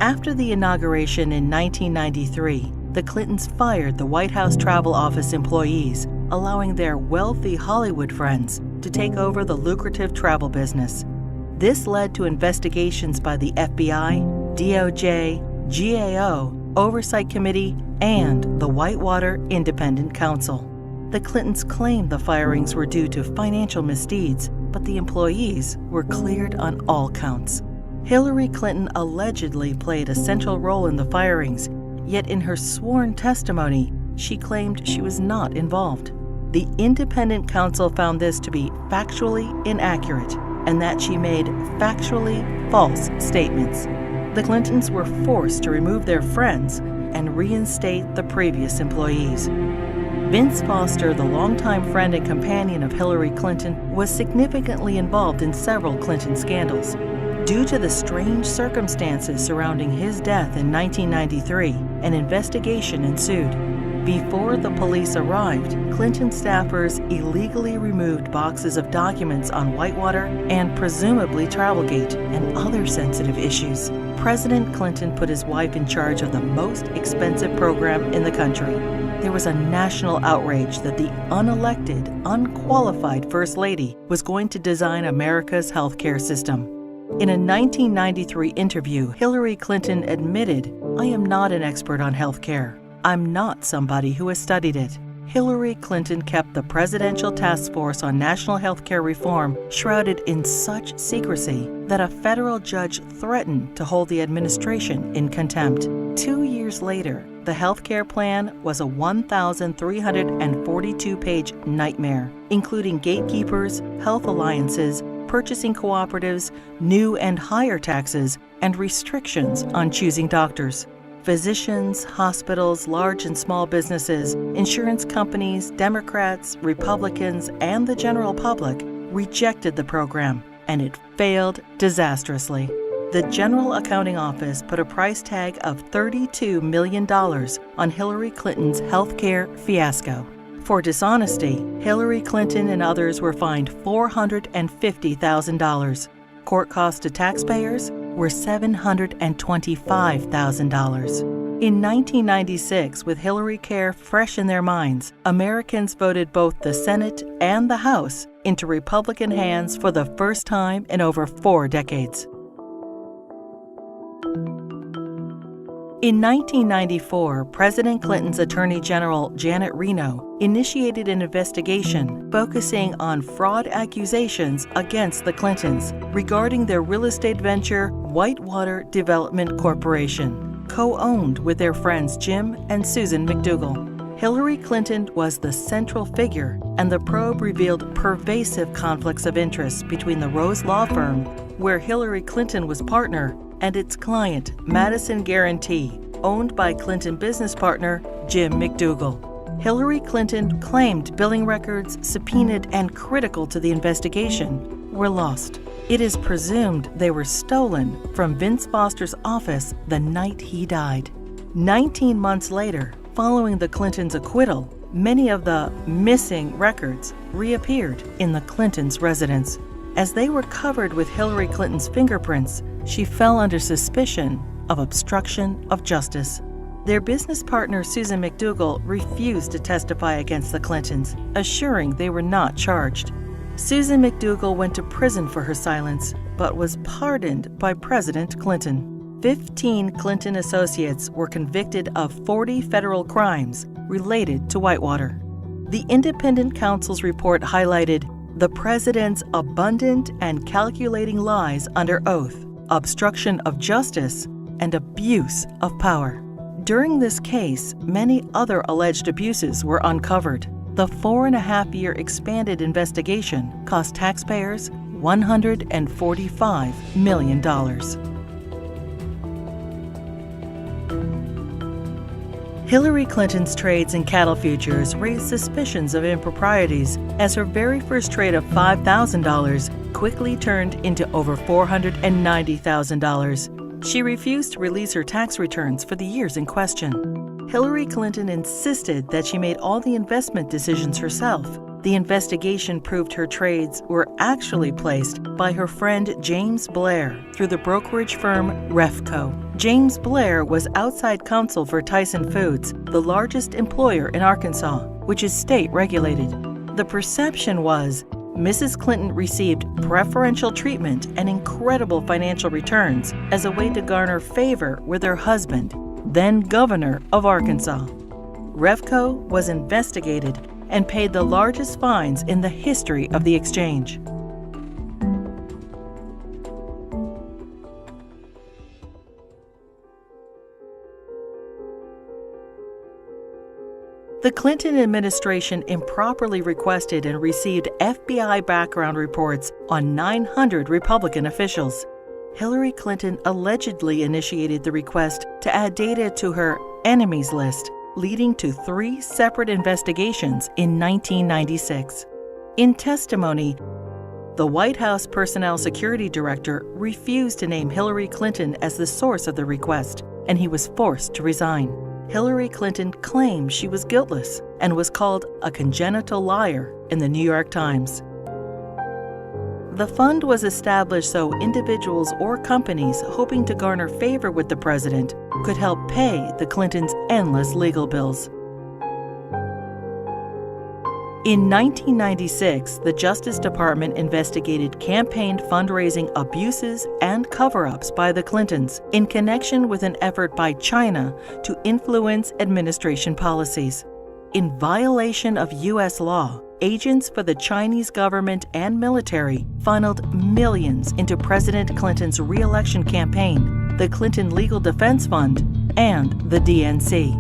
After the inauguration in 1993, the Clintons fired the White House Travel Office employees, allowing their wealthy Hollywood friends to take over the lucrative travel business. This led to investigations by the FBI, DOJ, GAO, Oversight Committee, and the Whitewater Independent Counsel. The Clintons claimed the firings were due to financial misdeeds, but the employees were cleared on all counts. Hillary Clinton allegedly played a central role in the firings, yet in her sworn testimony, she claimed she was not involved. The independent counsel found this to be factually inaccurate and that she made factually false statements. The Clintons were forced to remove their friends and reinstate the previous employees. Vince Foster, the longtime friend and companion of Hillary Clinton, was significantly involved in several Clinton scandals. Due to the strange circumstances surrounding his death in 1993, an investigation ensued. Before the police arrived, Clinton staffers illegally removed boxes of documents on Whitewater and presumably Travelgate and other sensitive issues. President Clinton put his wife in charge of the most expensive program in the country. There was a national outrage that the unelected, unqualified First Lady was going to design America's healthcare system. In a 1993 interview, Hillary Clinton admitted, "I am not an expert on healthcare. I'm not somebody who has studied it." Hillary Clinton kept the Presidential Task Force on National Healthcare Reform shrouded in such secrecy that a federal judge threatened to hold the administration in contempt. 2 years later, the healthcare plan was a 1,342-page nightmare, including gatekeepers, health alliances, purchasing cooperatives, new and higher taxes, and restrictions on choosing doctors. Physicians, hospitals, large and small businesses, insurance companies, Democrats, Republicans, and the general public rejected the program, and it failed disastrously. The General Accounting Office put a price tag of $32 million on Hillary Clinton's healthcare fiasco. For dishonesty, Hillary Clinton and others were fined $450,000. Court costs to taxpayers were $725,000. In 1996, with Hillary Care fresh in their minds, Americans voted both the Senate and the House into Republican hands for the first time in over 4 decades. In 1994, President Clinton's Attorney General Janet Reno initiated an investigation focusing on fraud accusations against the Clintons regarding their real estate venture, Whitewater Development Corporation, co-owned with their friends Jim and Susan McDougal. Hillary Clinton was the central figure, and the probe revealed pervasive conflicts of interest between the Rose Law Firm, where Hillary Clinton was partner, and its client, Madison Guarantee, owned by Clinton business partner Jim McDougal. Hillary Clinton claimed billing records subpoenaed and critical to the investigation were lost. It is presumed they were stolen from Vince Foster's office the night he died. 19 months later, following the Clintons' acquittal, many of the missing records reappeared in the Clintons' residence. As they were covered with Hillary Clinton's fingerprints, she fell under suspicion of obstruction of justice. Their business partner, Susan McDougal, refused to testify against the Clintons, assuring they were not charged. Susan McDougal went to prison for her silence, but was pardoned by President Clinton. 15 Clinton associates were convicted of 40 federal crimes related to Whitewater. The independent counsel's report highlighted the president's abundant and calculating lies under oath, obstruction of justice, and abuse of power. During this case, many other alleged abuses were uncovered. The 4.5-year expanded investigation cost taxpayers $145 million. Hillary Clinton's trades in cattle futures raised suspicions of improprieties as her very first trade of $5,000 quickly turned into over $490,000. She refused to release her tax returns for the years in question. Hillary Clinton insisted that she made all the investment decisions herself, The investigation proved her trades were actually placed by her friend James Blair through the brokerage firm Refco. James Blair was outside counsel for Tyson Foods, the largest employer in Arkansas, which is state-regulated. The perception was Mrs. Clinton received preferential treatment and incredible financial returns as a way to garner favor with her husband, then governor of Arkansas. Refco was investigated and paid the largest fines in the history of the exchange. The Clinton administration improperly requested and received FBI background reports on 900 Republican officials. Hillary Clinton allegedly initiated the request to add data to her enemies list, leading to 3 separate investigations in 1996. In testimony, the White House Personnel Security Director refused to name Hillary Clinton as the source of the request, and he was forced to resign. Hillary Clinton claimed she was guiltless and was called a congenital liar in the New York Times. The fund was established so individuals or companies hoping to garner favor with the president could help pay the Clintons' endless legal bills. In 1996, the Justice Department investigated campaign fundraising abuses and cover-ups by the Clintons in connection with an effort by China to influence administration policies. In violation of U.S. law, agents for the Chinese government and military funneled millions into President Clinton's re-election campaign, the Clinton Legal Defense Fund, and the DNC.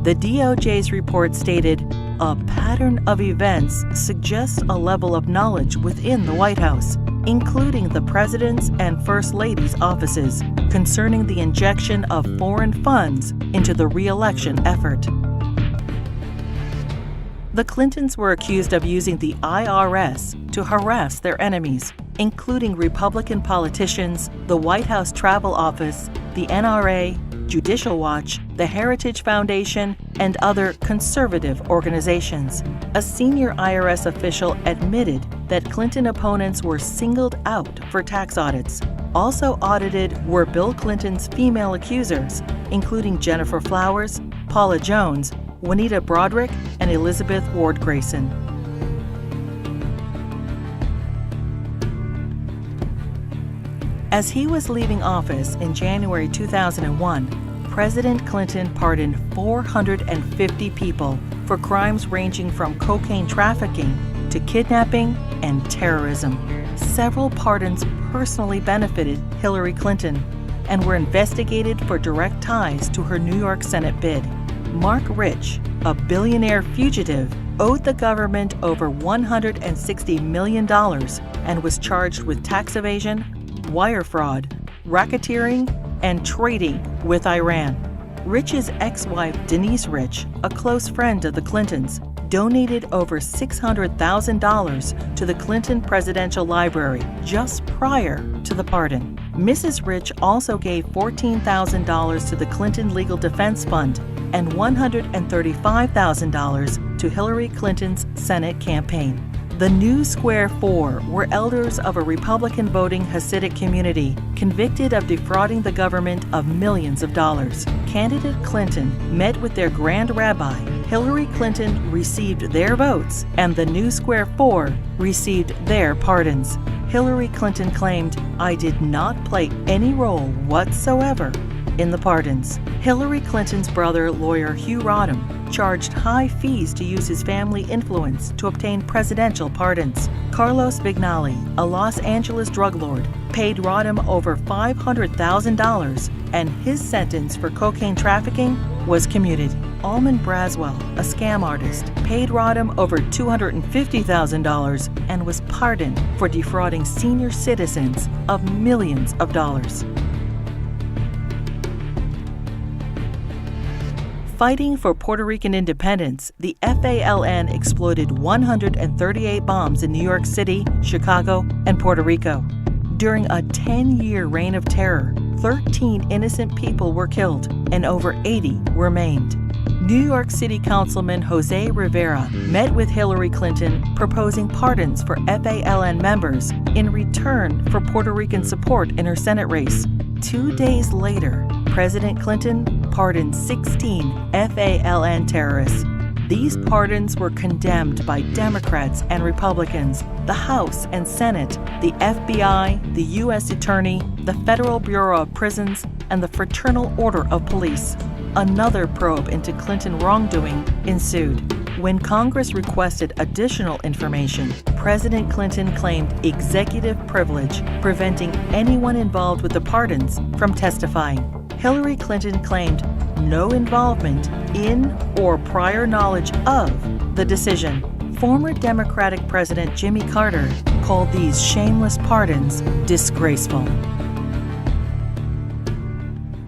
The DOJ's report stated, "A pattern of events suggests a level of knowledge within the White House, including the President's and First Lady's offices, concerning the injection of foreign funds into the re-election effort." The Clintons were accused of using the IRS to harass their enemies, including Republican politicians, the White House Travel Office, the NRA, Judicial Watch, the Heritage Foundation, and other conservative organizations. A senior IRS official admitted that Clinton opponents were singled out for tax audits. Also audited were Bill Clinton's female accusers, including Jennifer Flowers, Paula Jones, Juanita Broaddrick, and Elizabeth Ward Grayson. As he was leaving office in January 2001, President Clinton pardoned 450 people for crimes ranging from cocaine trafficking to kidnapping and terrorism. Several pardons personally benefited Hillary Clinton and were investigated for direct ties to her New York Senate bid. Mark Rich, a billionaire fugitive, owed the government over $160 million and was charged with tax evasion, wire fraud, racketeering, and trading with Iran. Rich's ex-wife, Denise Rich, a close friend of the Clintons, donated over $600,000 to the Clinton Presidential Library just prior to the pardon. Mrs. Rich also gave $14,000 to the Clinton Legal Defense Fund and $135,000 to Hillary Clinton's Senate campaign. The New Square Four were elders of a Republican voting Hasidic community convicted of defrauding the government of millions of dollars. Candidate Clinton met with their Grand Rabbi. Hillary Clinton received their votes, and the New Square Four received their pardons. Hillary Clinton claimed, "I did not play any role whatsoever in the pardons." Hillary Clinton's brother, lawyer Hugh Rodham, charged high fees to use his family influence to obtain presidential pardons. Carlos Vignali, a Los Angeles drug lord, paid Rodham over $500,000, and his sentence for cocaine trafficking was commuted. Almond Braswell, a scam artist, paid Rodham over $250,000 and was pardoned for defrauding senior citizens of millions of dollars. Fighting for Puerto Rican independence, the FALN exploded 138 bombs in New York City, Chicago, and Puerto Rico. During a 10-year reign of terror, 13 innocent people were killed and over 80 were maimed. New York City Councilman Jose Rivera met with Hillary Clinton proposing pardons for FALN members in return for Puerto Rican support in her Senate race. 2 days later, President Clinton pardoned 16 FALN terrorists. These pardons were condemned by Democrats and Republicans, the House and Senate, the FBI, the U.S. Attorney, the Federal Bureau of Prisons, and the Fraternal Order of Police. Another probe into Clinton wrongdoing ensued. When Congress requested additional information, President Clinton claimed executive privilege, preventing anyone involved with the pardons from testifying. Hillary Clinton claimed no involvement in or prior knowledge of the decision. Former Democratic President Jimmy Carter called these shameless pardons disgraceful.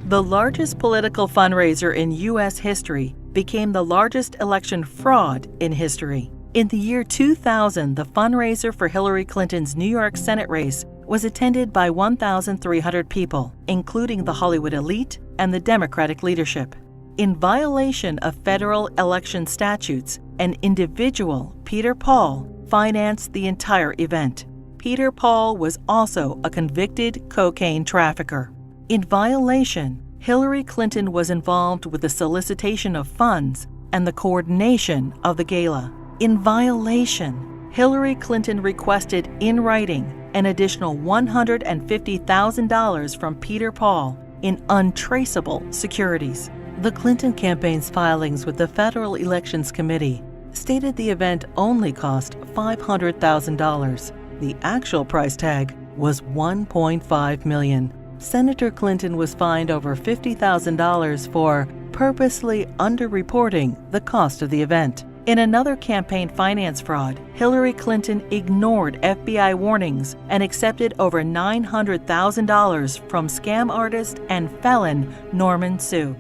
The largest political fundraiser in U.S. history became the largest election fraud in history. In the year 2000, the fundraiser for Hillary Clinton's New York Senate race was attended by 1,300 people, including the Hollywood elite and the Democratic leadership. In violation of federal election statutes, an individual, Peter Paul, financed the entire event. Peter Paul was also a convicted cocaine trafficker. In violation, Hillary Clinton was involved with the solicitation of funds and the coordination of the gala. In violation, Hillary Clinton requested in writing an additional $150,000 from Peter Paul in untraceable securities. The Clinton campaign's filings with the Federal Elections Committee stated the event only cost $500,000. The actual price tag was $1.5 million. Senator Clinton was fined over $50,000 for purposely underreporting the cost of the event. In another campaign finance fraud, Hillary Clinton ignored FBI warnings and accepted over $900,000 from scam artist and felon Norman Suh.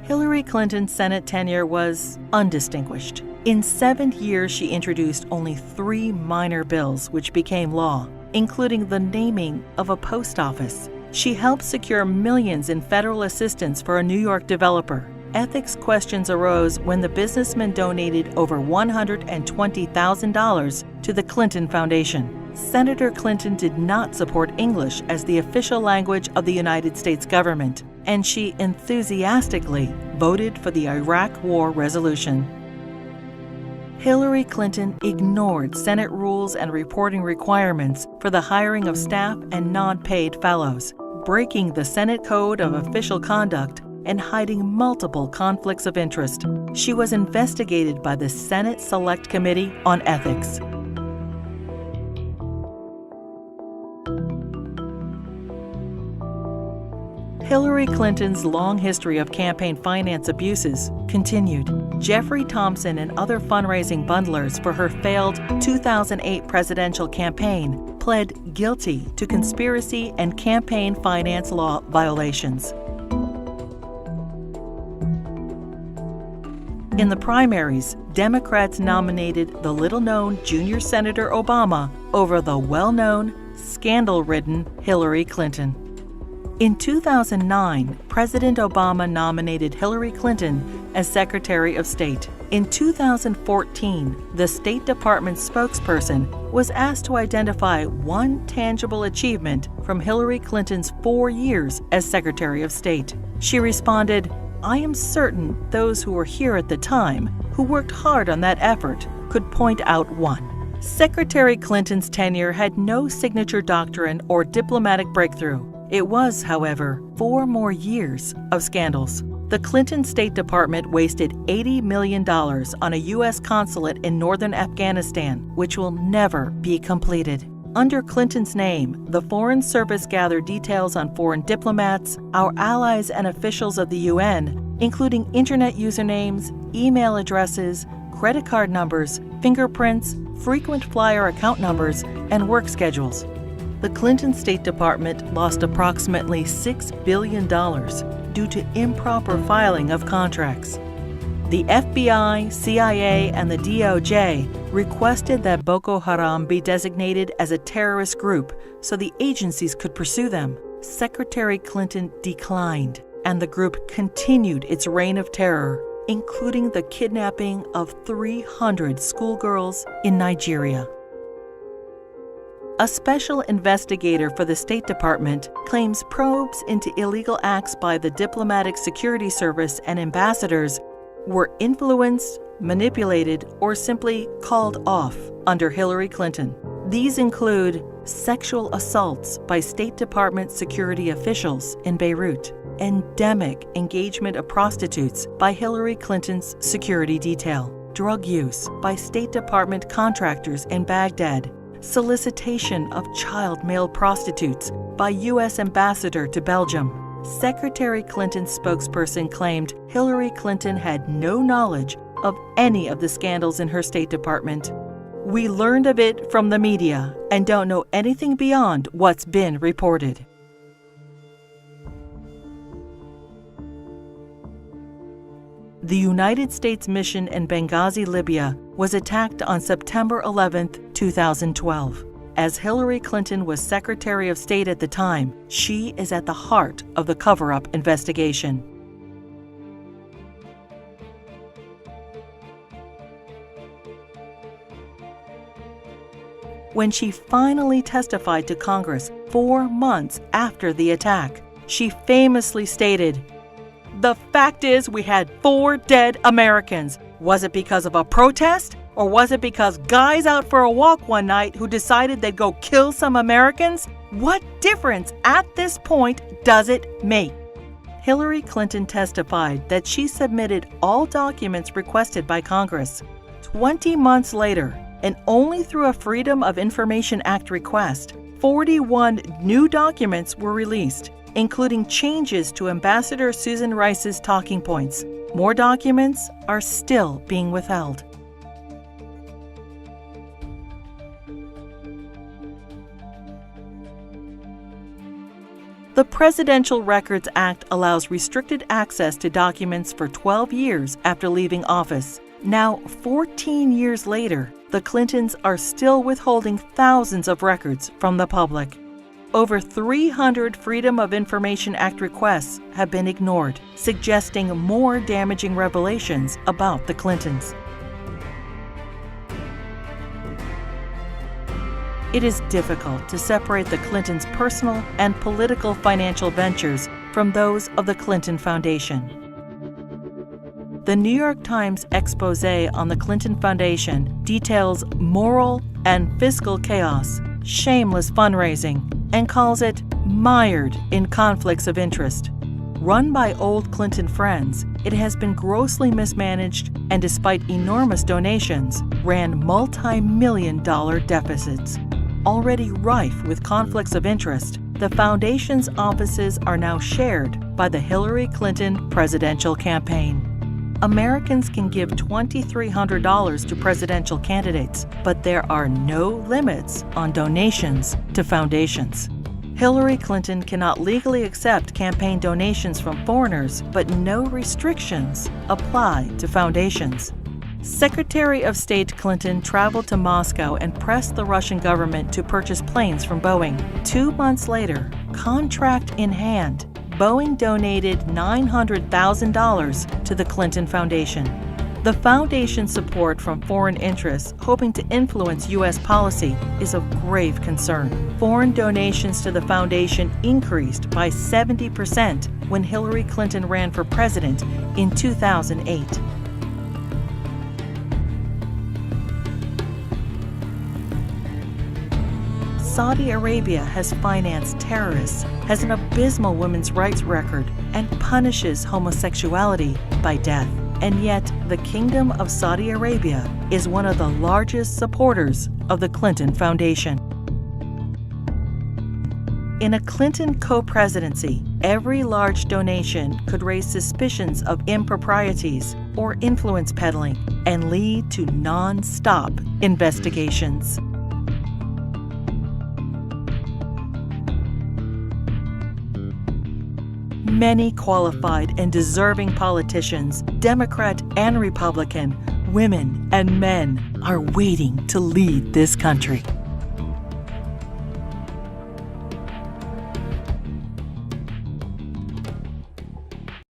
Hillary Clinton's Senate tenure was undistinguished. In 7 years, she introduced only 3 minor bills which became law, including the naming of a post office. She helped secure millions in federal assistance for a New York developer. Ethics questions arose when the businessman donated over $120,000 to the Clinton Foundation. Senator Clinton did not support English as the official language of the United States government, and she enthusiastically voted for the Iraq War resolution. Hillary Clinton ignored Senate rules and reporting requirements for the hiring of staff and non-paid fellows, breaking the Senate Code of Official Conduct and hiding multiple conflicts of interest. She was investigated by the Senate Select Committee on Ethics. Hillary Clinton's long history of campaign finance abuses continued. Jeffrey Thompson and other fundraising bundlers for her failed 2008 presidential campaign pled guilty to conspiracy and campaign finance law violations. In the primaries, Democrats nominated the little-known junior Senator Obama over the well-known, scandal-ridden Hillary Clinton. In 2009, President Obama nominated Hillary Clinton as Secretary of State. In 2014, the State Department spokesperson was asked to identify one tangible achievement from Hillary Clinton's 4 years as Secretary of State. She responded, "I am certain those who were here at the time, who worked hard on that effort, could point out one." Secretary Clinton's tenure had no signature doctrine or diplomatic breakthrough. It was, however, 4 more years of scandals. The Clinton State Department wasted $80 million on a U.S. consulate in northern Afghanistan, which will never be completed. Under Clinton's name, the Foreign Service gathered details on foreign diplomats, our allies and officials of the UN, including internet usernames, email addresses, credit card numbers, fingerprints, frequent flyer account numbers, and work schedules. The Clinton State Department lost approximately $6 billion due to improper filing of contracts. The FBI, CIA, and the DOJ requested that Boko Haram be designated as a terrorist group so the agencies could pursue them. Secretary Clinton declined, and the group continued its reign of terror, including the kidnapping of 300 schoolgirls in Nigeria. A special investigator for the State Department claims probes into illegal acts by the Diplomatic Security Service and ambassadors were influenced, manipulated, or simply called off under Hillary Clinton. These include sexual assaults by State Department security officials in Beirut, endemic engagement of prostitutes by Hillary Clinton's security detail, drug use by State Department contractors in Baghdad, solicitation of child male prostitutes by U.S. ambassador to Belgium. Secretary Clinton's spokesperson claimed Hillary Clinton had no knowledge of any of the scandals in her State Department. "We learned of it from the media and don't know anything beyond what's been reported." The United States mission in Benghazi, Libya, was attacked on September 11, 2012. As Hillary Clinton was Secretary of State at the time, she is at the heart of the cover-up investigation. When she finally testified to Congress 4 months after the attack, she famously stated, "The fact is we had 4 dead Americans. Was it because of a protest? Or was it because guys out for a walk one night who decided they'd go kill some Americans? What difference at this point does it make?" Hillary Clinton testified that she submitted all documents requested by Congress. 20 months later, and only through a Freedom of Information Act request, 41 new documents were released, including changes to Ambassador Susan Rice's talking points. More documents are still being withheld. The Presidential Records Act allows restricted access to documents for 12 years after leaving office. Now, 14 years later, the Clintons are still withholding thousands of records from the public. Over 300 Freedom of Information Act requests have been ignored, suggesting more damaging revelations about the Clintons. It is difficult to separate the Clintons' personal and political financial ventures from those of the Clinton Foundation. The New York Times expose on the Clinton Foundation details moral and fiscal chaos, shameless fundraising, and calls it mired in conflicts of interest. Run by old Clinton friends, it has been grossly mismanaged and, despite enormous donations, ran multi-million-dollar deficits. Already rife with conflicts of interest, the foundation's offices are now shared by the Hillary Clinton presidential campaign. Americans can give $2,300 to presidential candidates, but there are no limits on donations to foundations. Hillary Clinton cannot legally accept campaign donations from foreigners, but no restrictions apply to foundations. Secretary of State Clinton traveled to Moscow and pressed the Russian government to purchase planes from Boeing. 2 months later, contract in hand, Boeing donated $900,000 to the Clinton Foundation. The foundation's support from foreign interests hoping to influence U.S. policy is of grave concern. Foreign donations to the foundation increased by 70% when Hillary Clinton ran for president in 2008. Saudi Arabia has financed terrorists, has an abysmal women's rights record, and punishes homosexuality by death. And yet, the Kingdom of Saudi Arabia is one of the largest supporters of the Clinton Foundation. In a Clinton co-presidency, every large donation could raise suspicions of improprieties or influence peddling and lead to non-stop investigations. Many qualified and deserving politicians, Democrat and Republican, women and men, are waiting to lead this country.